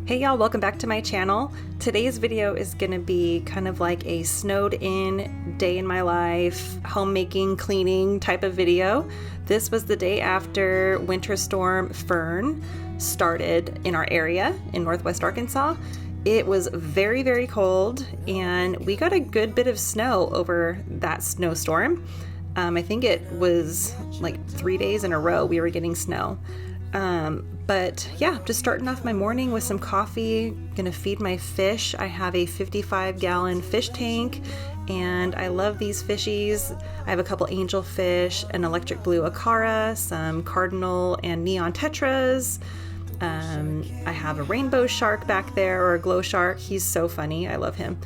Hey y'all, welcome back to my channel. Today's video is gonna be kind of like a snowed in day in my life, homemaking, cleaning type of video. This was the day after Winter Storm Fern started in our area in Northwest Arkansas. It was very, very cold and we got a good bit of snow over that snowstorm. I think it was like 3 days in a row we were getting snow. But yeah, just starting off my morning with some coffee, gonna feed my fish. I have a 55-gallon fish tank and I love these fishies. I have a couple angel fish, an electric blue acara, some cardinal and neon tetras. I have a rainbow shark back there, or a glow shark. He's so funny, I love him.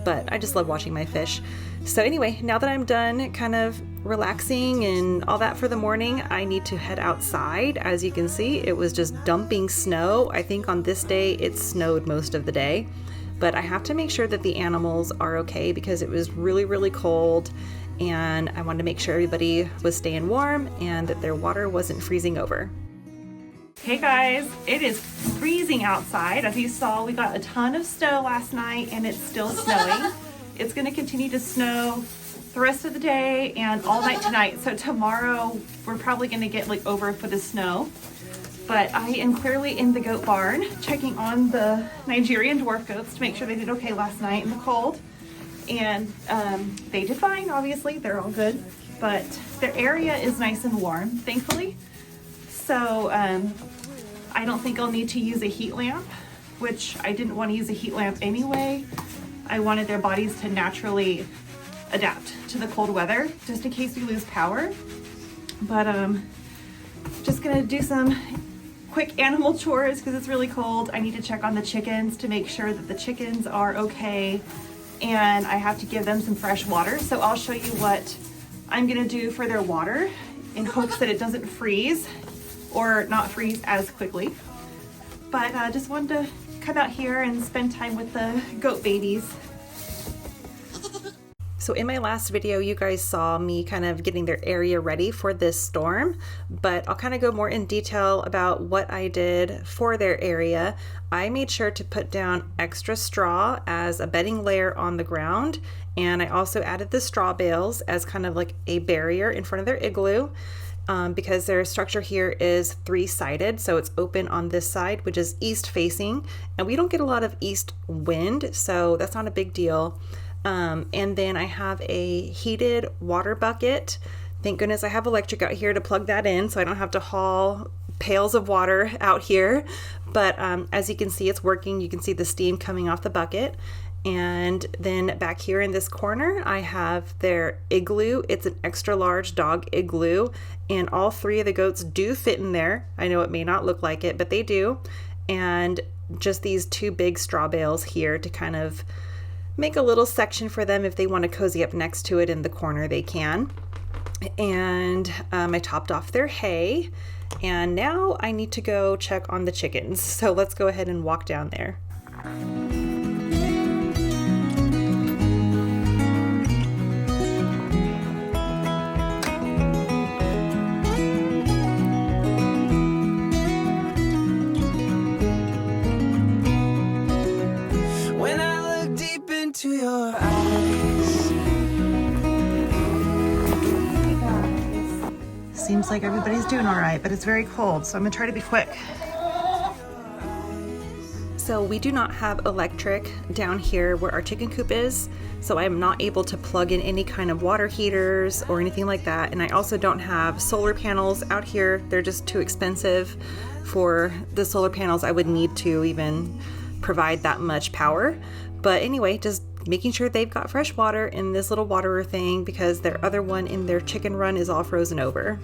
But I just love watching my fish. So anyway, now that I'm done kind of relaxing and all that for the morning, I need to head outside. As you can see, it was just dumping snow. I think on this day it snowed most of the day, but I have to make sure that the animals are okay because it was really, really cold and I wanted to make sure everybody was staying warm and that their water wasn't freezing over. Hey guys, it is freezing outside. As you saw, we got a ton of snow last night and it's still snowing. It's going to continue to snow the rest of the day and all night tonight. So tomorrow we're probably going to get like over a foot of snow. But I am clearly in the goat barn checking on the Nigerian dwarf goats to make sure they did okay last night in the cold. And they did fine, obviously. They're all good. But their area is nice and warm, thankfully. So I don't think I'll need to use a heat lamp, which I didn't want to use a heat lamp anyway. I wanted their bodies to naturally adapt to the cold weather, just in case we lose power. But just gonna do some quick animal chores because it's really cold. I need to check on the chickens to make sure that the chickens are okay, and I have to give them some fresh water. So I'll show you what I'm gonna do for their water in hopes that it doesn't freeze or not freeze as quickly. But just wanted to come out here and spend time with the goat babies. So in my last video, you guys saw me kind of getting their area ready for this storm, but I'll kind of go more in detail about what I did for their area. I made sure to put down extra straw as a bedding layer on the ground, and I also added the straw bales as kind of like a barrier in front of their igloo. Because their structure here is three-sided, so it's open on this side, which is east facing, and we don't get a lot of east wind, so that's not a big deal. And then I have a heated water bucket. Thank goodness I have electric out here to plug that in, so I don't have to haul pails of water out here. But as you can see, it's working. You can see the steam coming off the bucket. And then back here in this corner, I have their igloo. It's an extra large dog igloo, and all three of the goats do fit in there. I know it may not look like it, but they do. And just these two big straw bales here to kind of make a little section for them if they want to cozy up next to it in the corner, they can. And I topped off their hay, and now I need to go check on the chickens. So let's go ahead and walk down there. To your eyes. Seems like everybody's doing all right, but it's very cold, so I'm gonna try to be quick. So we do not have electric down here where our chicken coop is, so I'm not able to plug in any kind of water heaters or anything like that. And I also don't have solar panels out here. They're just too expensive for the solar panels I would need to even provide that much power. But anyway, just making sure they've got fresh water in this little waterer thing because their other one in their chicken run is all frozen over.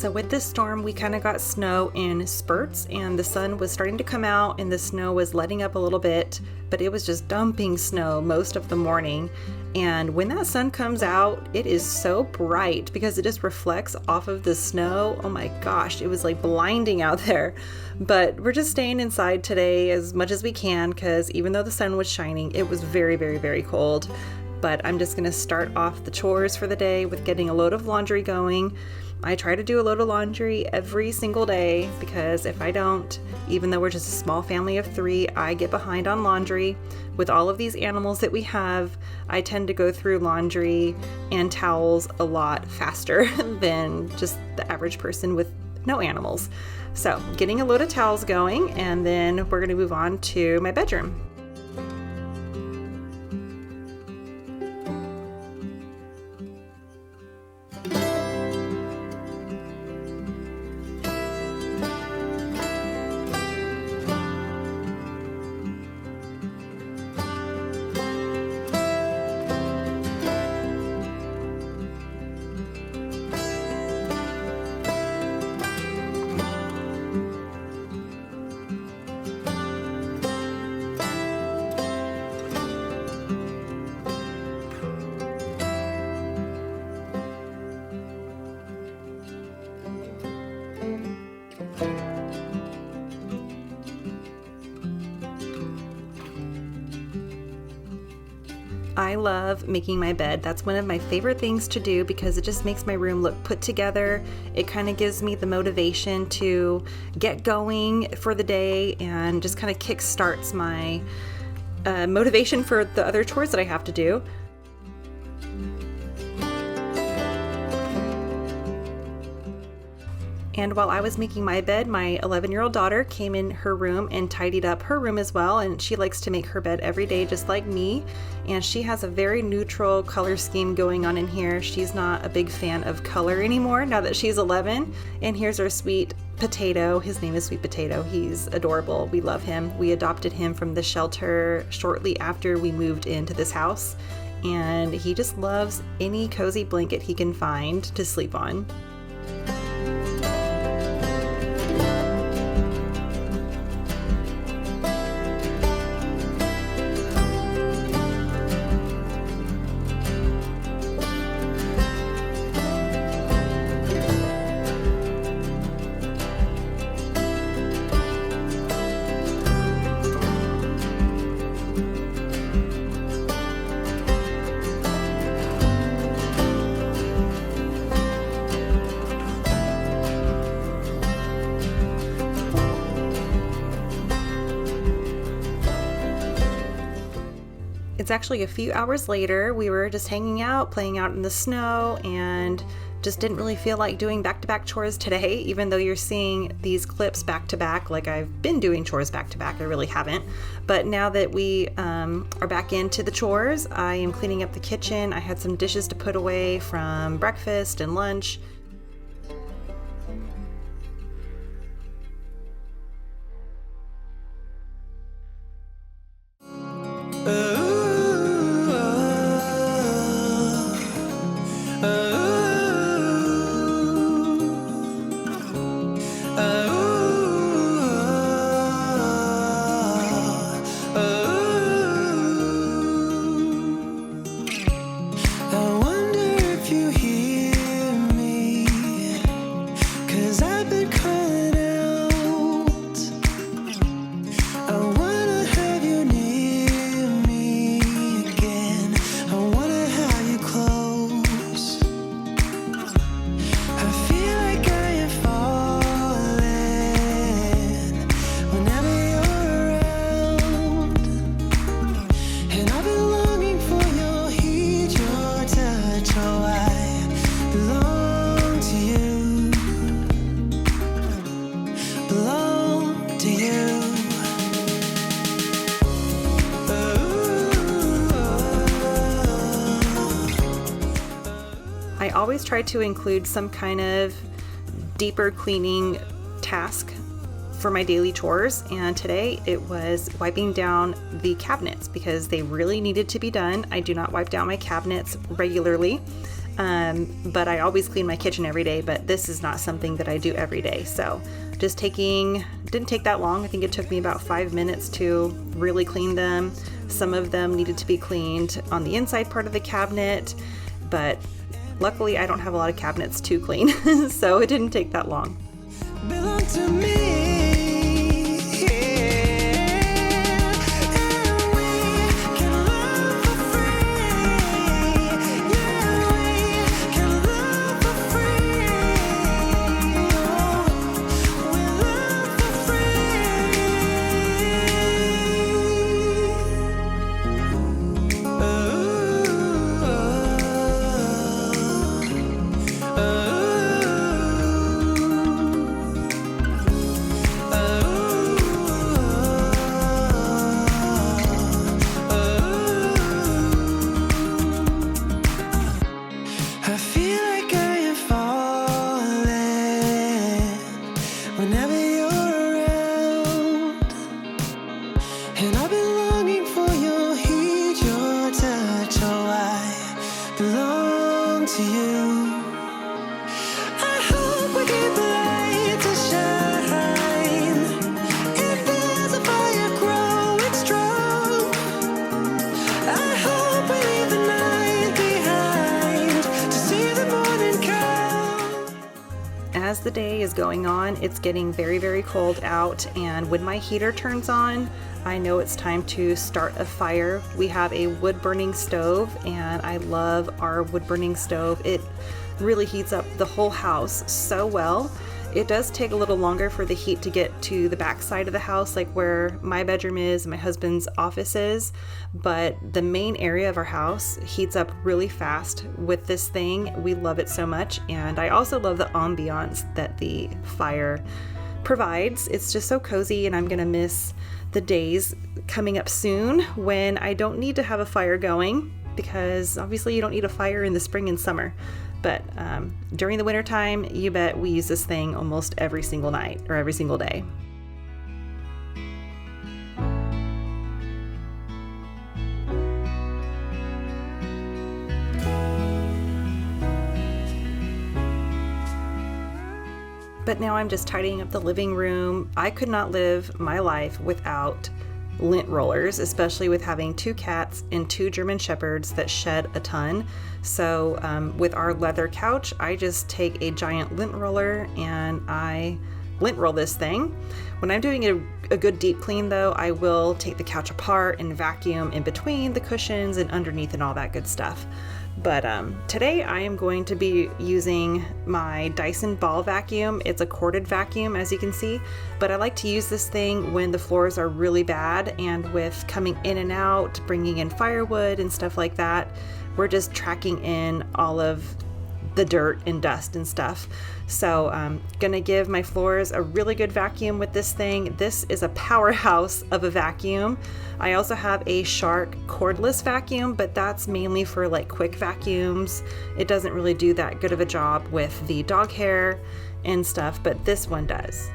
So with this storm, we kind of got snow in spurts, and the sun was starting to come out and the snow was letting up a little bit, but it was just dumping snow most of the morning. And when that sun comes out, it is so bright because it just reflects off of the snow. Oh my gosh, it was like blinding out there. But we're just staying inside today as much as we can because even though the sun was shining, it was very, very, very cold. But I'm just gonna start off the chores for the day with getting a load of laundry going. I try to do a load of laundry every single day because if I don't, even though we're just a small family of 3, I get behind on laundry. With all of these animals that we have, I tend to go through laundry and towels a lot faster than just the average person with no animals. So getting a load of towels going, and then we're gonna move on to my bedroom. I love making my bed. That's one of my favorite things to do because it just makes my room look put together. It kind of gives me the motivation to get going for the day and just kind of kick starts my motivation for the other chores that I have to do. And while I was making my bed, my 11-year-old daughter came in her room and tidied up her room as well. And she likes to make her bed every day just like me. And she has a very neutral color scheme going on in here. She's not a big fan of color anymore now that she's 11. And here's our sweet potato. His name is Sweet Potato. He's adorable. We love him. We adopted him from the shelter shortly after we moved into this house. And he just loves any cozy blanket he can find to sleep on. It's actually a few hours later. We were just hanging out, playing out in the snow, and just didn't really feel like doing back-to-back chores today, even though you're seeing these clips back-to-back like I've been doing chores back-to-back. I really haven't. But now that we are back into the chores, I am cleaning up the kitchen. I had some dishes to put away from breakfast and lunch. I always try to include some kind of deeper cleaning task for my daily chores, and today it was wiping down the cabinets because they really needed to be done. I do not wipe down my cabinets regularly, but I always clean my kitchen every day, but this is not something that I do every day. So just didn't take that long. I think it took me about 5 minutes to really clean them. Some of them needed to be cleaned on the inside part of the cabinet, but luckily I don't have a lot of cabinets to clean, so it didn't take that long. Belong to me. As the day is going on, it's getting very, very cold out, and when my heater turns on, I know it's time to start a fire. We have a wood burning stove, and I love our wood burning stove. It really heats up the whole house so well. It does take a little longer for the heat to get to the back side of the house, like where my bedroom is and my husband's office is, but the main area of our house heats up really fast with this thing. We love it so much, and I also love the ambiance that the fire provides. It's just so cozy, and I'm gonna miss the days coming up soon when I don't need to have a fire going, because obviously you don't need a fire in the spring and summer. But during the winter time, you bet we use this thing almost every single night or every single day. But now I'm just tidying up the living room. I could not live my life without lint rollers, especially with having 2 cats and 2 German Shepherds that shed a ton. So with our leather couch, I just take a giant lint roller and I lint roll this thing. When I'm doing a good deep clean though, I will take the couch apart and vacuum in between the cushions and underneath and all that good stuff. But today I am going to be using my Dyson ball vacuum. It's a corded vacuum, as you can see, but I like to use this thing when the floors are really bad, and with coming in and out, bringing in firewood and stuff like that, we're just tracking in all of the dirt and dust and stuff. So I'm gonna give my floors a really good vacuum with this thing. This is a powerhouse of a vacuum. I also have a Shark cordless vacuum, but that's mainly for like quick vacuums. It doesn't really do that good of a job with the dog hair and stuff, but this one does.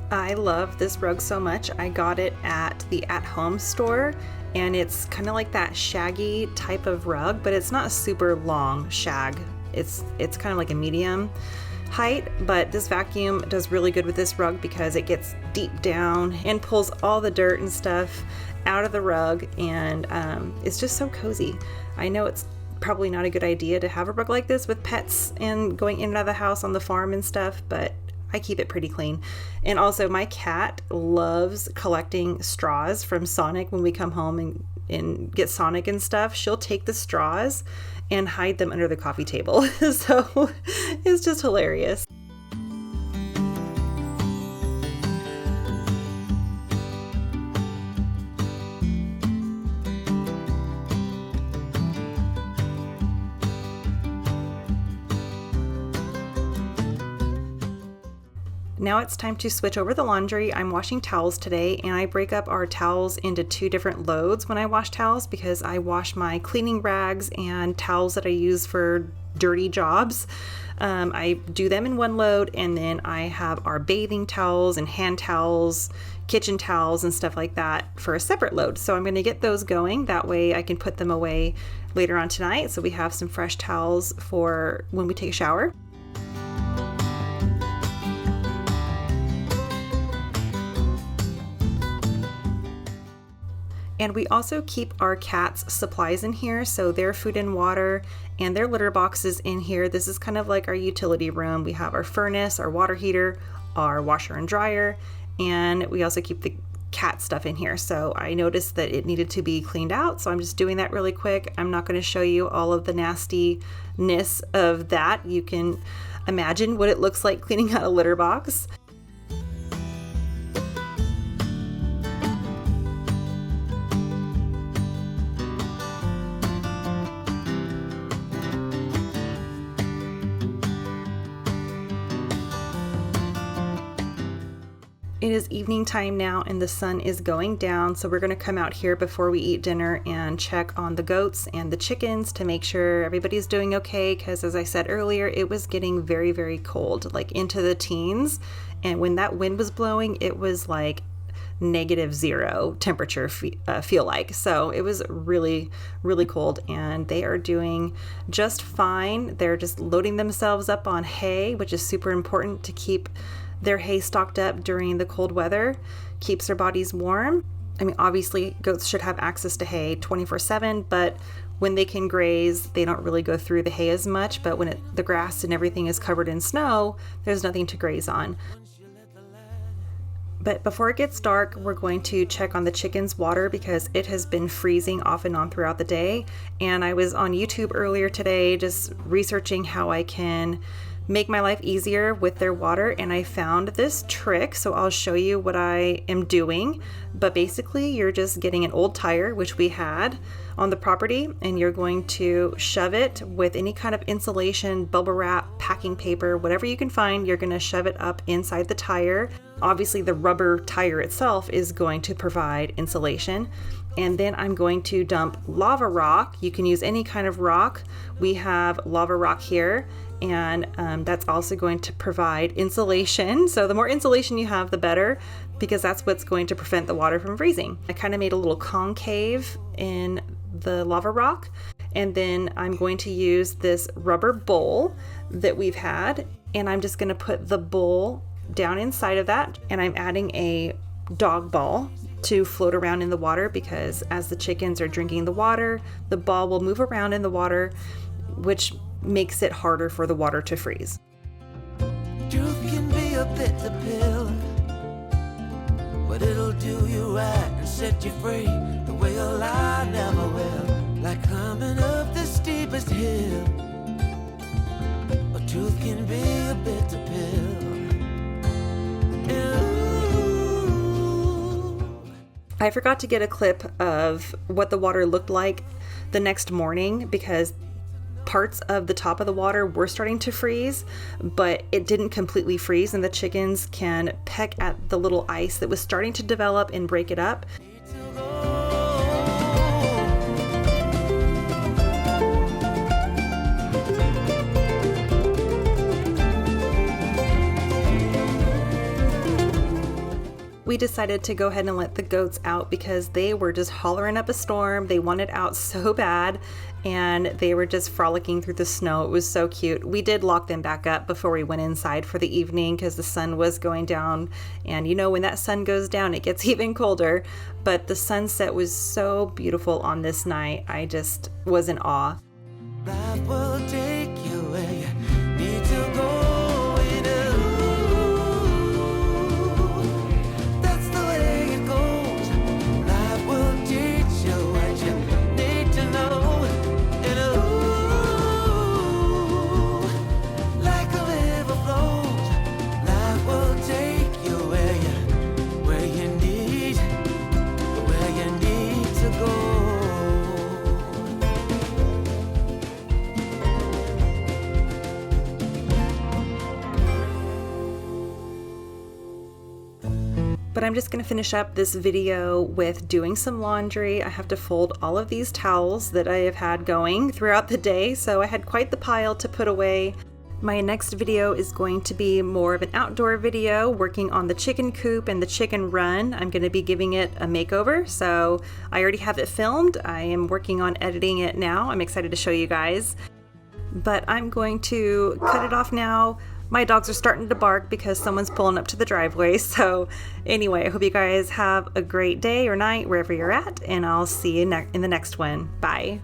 I love this rug so much. I got it at the at-home store, and it's kind of like that shaggy type of rug, but it's not a super long shag. It's kind of like a medium. height, but this vacuum does really good with this rug because it gets deep down and pulls all the dirt and stuff out of the rug, and it's just so cozy. I know it's probably not a good idea to have a rug like this with pets and going in and out of the house on the farm and stuff, but I keep it pretty clean. And also my cat loves collecting straws from Sonic when we come home and get Sonic and stuff. She'll take the straws and hide them under the coffee table. So it's just hilarious. Now it's time to switch over the laundry. I'm washing towels today, and I break up our towels into 2 different loads when I wash towels, because I wash my cleaning rags and towels that I use for dirty jobs. I do them in one load, and then I have our bathing towels and hand towels, kitchen towels and stuff like that for a separate load. So I'm going to get those going. That way I can put them away later on tonight, so we have some fresh towels for when we take a shower. And we also keep our cats' supplies in here, so their food and water and their litter boxes in here. This is kind of like our utility room. We have our furnace, our water heater, our washer and dryer, and we also keep the cat stuff in here. So I noticed that it needed to be cleaned out, so I'm just doing that really quick. I'm not going to show you all of the nastiness of that. You can imagine what it looks like cleaning out a litter box. It is evening time now and the sun is going down, so we're going to come out here before we eat dinner and check on the goats and the chickens to make sure everybody's doing okay, because as I said earlier, it was getting very, very cold, like into the teens, and when that wind was blowing, it was like -0 temperature feel like. So it was really, really cold, and they are doing just fine. They're just loading themselves up on hay, which is super important to keep their hay stocked up during the cold weather, keeps their bodies warm. I mean, obviously goats should have access to hay 24/7, but when they can graze, they don't really go through the hay as much. But when the grass and everything is covered in snow, there's nothing to graze on. But before it gets dark, we're going to check on the chickens' water because it has been freezing off and on throughout the day. And I was on YouTube earlier today just researching how I can make my life easier with their water, and I found this trick, so I'll show you what I am doing. But basically you're just getting an old tire, which we had on the property, and you're going to shove it with any kind of insulation, bubble wrap, packing paper, whatever you can find. You're going to shove it up inside the tire. Obviously the rubber tire itself is going to provide insulation. And then I'm going to dump lava rock. You can use any kind of rock. We have lava rock here, and that's also going to provide insulation. So the more insulation you have, the better, because that's what's going to prevent the water from freezing. I kind of made a little concave in the lava rock, and then I'm going to use this rubber bowl that we've had, and I'm just going to put the bowl down inside of that, and I'm adding a dog ball to float around in the water, because as the chickens are drinking the water, the ball will move around in the water, which makes it harder for the water to freeze. Truth can be a bitter pill, but it'll do you right and set you free the way a lie never will. Like climbing up the steepest hill, but truth can be a bitter pill. I forgot to get a clip of what the water looked like the next morning, because parts of the top of the water were starting to freeze, but it didn't completely freeze, and the chickens can peck at the little ice that was starting to develop and break it up. We we decided to go ahead and let the goats out because they were just hollering up a storm. They wanted out so bad, and they were just frolicking through the snow. It was so cute. We did lock them back up before we went inside for the evening because the sun was going down, and you know, when that sun goes down it gets even colder. But the sunset was so beautiful on this night. I just was in awe. Life will take you where you need to go. That's the way it goes. Life will teach you what you need to know. And like a river flows, life will take you where you need to go. But I'm just going to finish up this video with doing some laundry. I have to fold all of these towels that I have had going throughout the day, so I had quite the pile to put away. My next video is going to be more of an outdoor video working on the chicken coop and the chicken run. I'm going to be giving it a makeover, so I already have it filmed. I am working on editing it now. I'm excited to show you guys. But I'm going to cut it off now. My dogs are starting to bark because someone's pulling up to the driveway. So anyway, I hope you guys have a great day or night wherever you're at, and I'll see you in the next one. Bye.